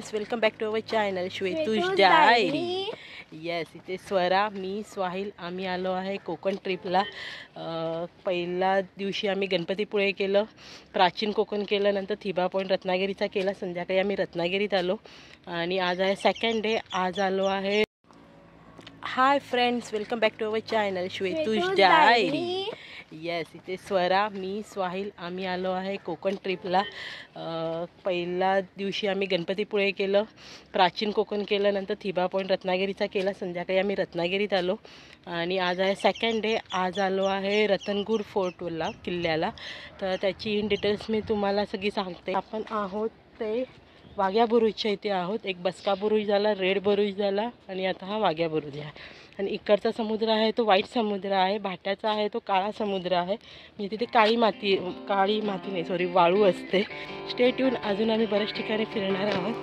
Friends, welcome back to our channel Shwetu's diary. Yes, इथे स्वरा, मी, स्वाहिल आम्ही आलो आहे कोकण ट्रिपला. पहिल्या दिवशी आम्ही गणपतीपुळे केलं, प्राचीन कोकण केलं, नंतर थिबा पॉईंट रत्नागिरीचा केला. संध्याकाळी आम्ही रत्नागिरीत आलो आणि आज आहे सेकंड डे. आज आलो आहे. Hi friends, welcome back to our channel Shwetu's diary. Yes, इथे स्वरा, मी, स्वाहिल आम्ही आलो आहे कोकण ट्रिपला. पहिल्या दिवशी आम्ही गणपतीपुळे केलं, प्राचीन कोकण केलं, नंतर थिबा पॉईंट रत्नागिरीचा केला. संध्याकाळी आम्ही रत्नागिरीत आलो आणि आज आहे सेकंड डे. आज आलो आहे रतनगुड फोर्टला, किल्ल्याला. तर त्याची इन डिटेल्स मी तुम्हाला सगळी सांगते. आपण आहोत ते वाघ्या बुरुजच्या इथे आहोत. एक बसका बुरुज झाला, रेड बुरुज झाला आणि आता हा वाघ्या बुरुज आहे. आणि इकडचा समुद्र आहे तो व्हाईट समुद्र आहे, भाट्याचा आहे तो काळा समुद्र आहे. म्हणजे तिथे काळी माती नाही, सॉरी, वाळू असते. स्टे ट्यून, अजून आम्ही बऱ्याच ठिकाणी फिरणार आहोत.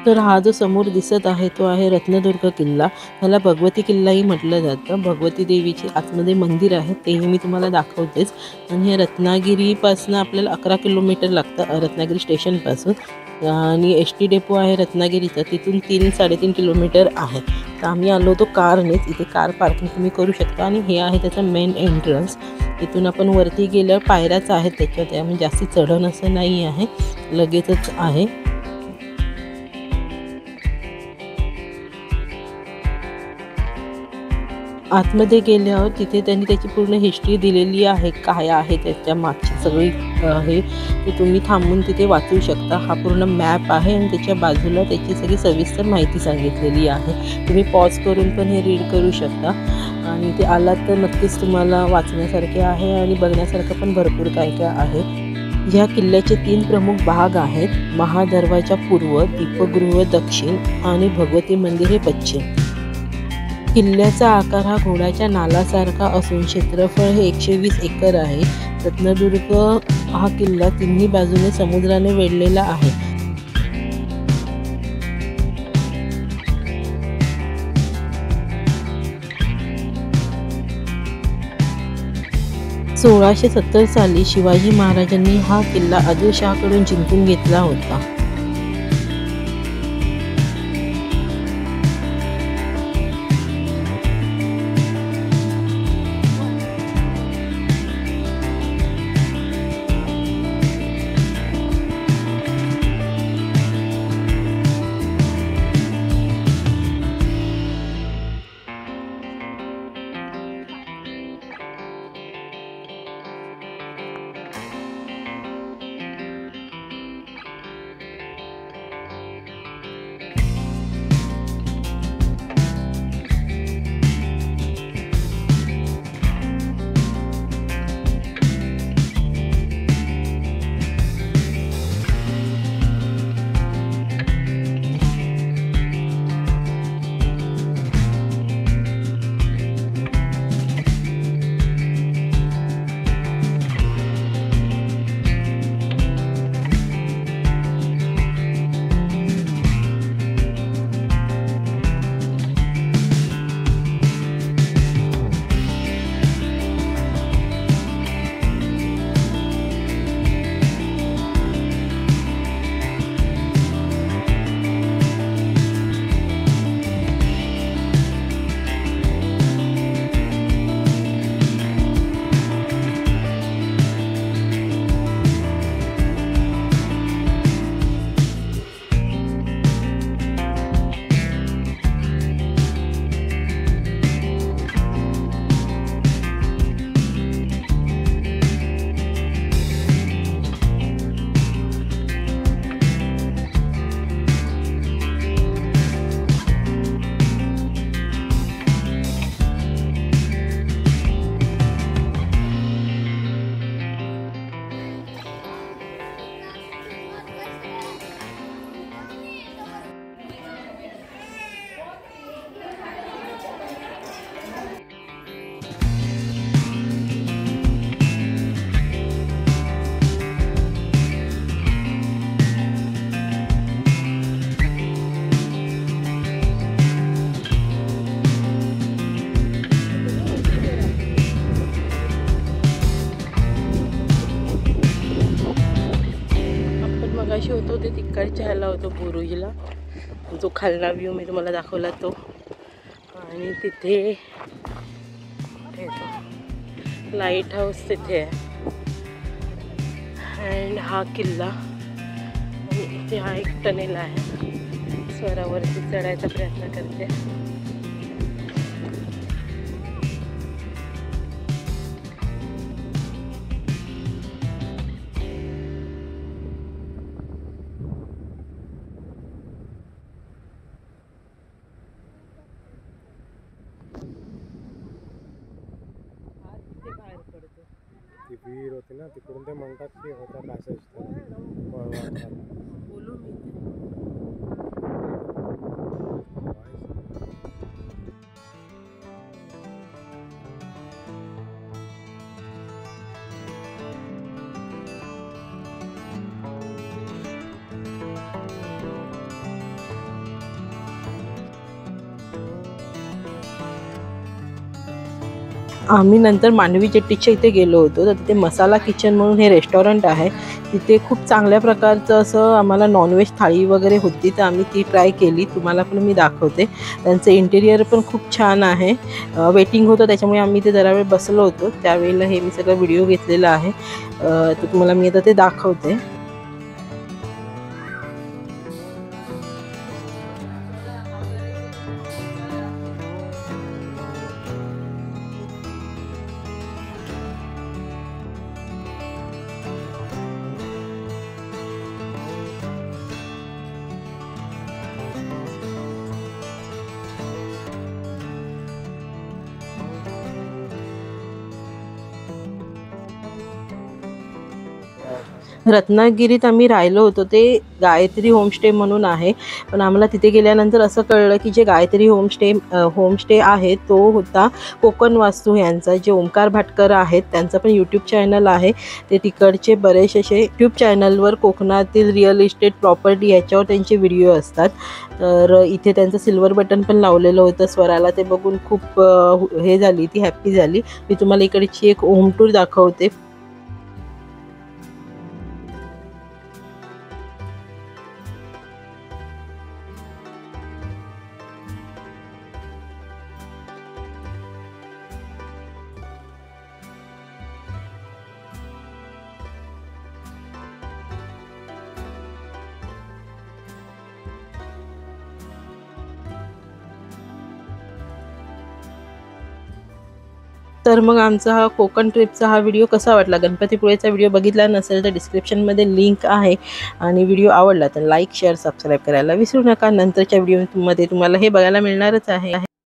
तर हा जो समोर दिसत आहे तो आहे रत्नदुर्ग किल्ला. ह्याला भगवती किल्लाही म्हटलं जातं. भगवती देवीचे आतमध्ये मंदिर आहे, तेही मी तुम्हाला दाखवतेच. आणि हे रत्नागिरीपासून आपल्याला 11 किलोमीटर लागतं, रत्नागिरी स्टेशनपासून. आणि एस.टी. डेपो आहे रत्नागिरीचा, तिथून 3-3.5 किलोमीटर आहे. तर आम्ही आलो होतो कारनेच. इथे कार पार्किंग तुम्ही करू शकता. आणि हे आहे त्याचा मेन एंट्रन्स. इथून आपण वरती गेल्यावर पायऱ्याच आहेत त्याच्यात, त्यामुळे जास्ती चढण असं नाही आहे, लगेचच आहे. आतमध्ये गेल्यावर तिथे त्यांनी त्याची पूर्ण हिस्ट्री दिलेली आहे, काय आहे त्याच्या मागची सगळी हे ते तुम्ही थांबून तिथे वाचू शकता. हा पूर्ण मॅप आहे आणि त्याच्या बाजूला त्याची सगळी सविस्तर माहिती सांगितलेली आहे. तुम्ही पॉज करून पण हे रीड करू शकता. आणि ते आलात तर नक्कीच तुम्हाला वाचण्यासारखे आहे आणि बघण्यासारखं पण भरपूर काय काय आहे. ह्या किल्ल्याचे 3 प्रमुख भाग आहेत: महादरवाजा पूर्व, दीपगृह दक्षिण आणि भगवती मंदिर हे पश्चिम. किल्ल्याचा आकार हा घोड्याच्या नालासारखा असून क्षेत्रफळ हे 120 एकर आहे. रत्नदुर्ग हा किल्ला तिन्ही बाजूने समुद्राने वेढलेला आहे. .1670 साली शिवाजी महाराजांनी हा किल्ला आदिलशहाकडून जिंकून घेतला होता. इथे तिकडच्या ह्याला होतो बुरुजला, जो खालना व्ह्यू मी तुम्हाला दाखवला तो, आणि तिथे लाईट हाऊस तिथे आहे. अँड हा किल्ला, आणि इथे हा एक टनेल आहे. स्वरावरती चढायचा प्रयत्न करते. ती विहीर होती ना, तिकडून ते म्हणतात की होता पॅसेज बोलू मी. आम्ही नंतर मांडवी जेट्टीच्या इथे गेलो होतो. तर तिथे मसाला किचन म्हणून हे रेस्टॉरंट आहे. तिथे खूप चांगल्या प्रकारचं असं आम्हाला नॉनव्हेज थाळी वगैरे होती, तर आम्ही ती ट्राय केली. तुम्हाला पण मी दाखवते. त्यांचं इंटेरियर पण खूप छान आहे. वेटिंग होतं त्याच्यामुळे आम्ही ते जरा वेळ बसलो होतो. त्यावेळेला हे मी सगळं व्हिडिओ घेतलेला आहे. तर तुम्हाला मी आता ते दाखवते. रत्नागिरीत आम्ही राहिलो होतो ते गायत्री होमस्टे म्हणून आहे. पण आम्हाला तिथे गेल्यानंतर असं कळलं की जे गायत्री होमस्टे आहे तो होता कोकण वास्तू यांचा. जे ओंकार भाटकर आहेत त्यांचं पण यूट्यूब चॅनल आहे. ते तिकडचे बरेच असे यूट्यूब चॅनलवर कोकणातील रिअल इस्टेट प्रॉपर्टी याच्यावर त्यांचे व्हिडिओ असतात. तर इथे त्यांचं सिल्वर बटन पण लावलेलं होतं स्वराला. ते बघून खूप हे झाली, ती हॅप्पी झाली. मी तुम्हाला इकडची एक होम टूर दाखवते. तर मग आमचा हा कोकण ट्रिपचा हा व्हिडिओ कसा वाटला? गणपतीपुळेचा व्हिडिओ बघितला नसेल तर डिस्क्रिप्शनमध्ये लिंक आहे. आणि व्हिडिओ आवडला तर लाईक, शेअर, सबस्क्राईब करायला विसरू नका. नंतरच्या व्हिडिओमध्ये तुम्हाला हे बघायला मिळणारच आहे.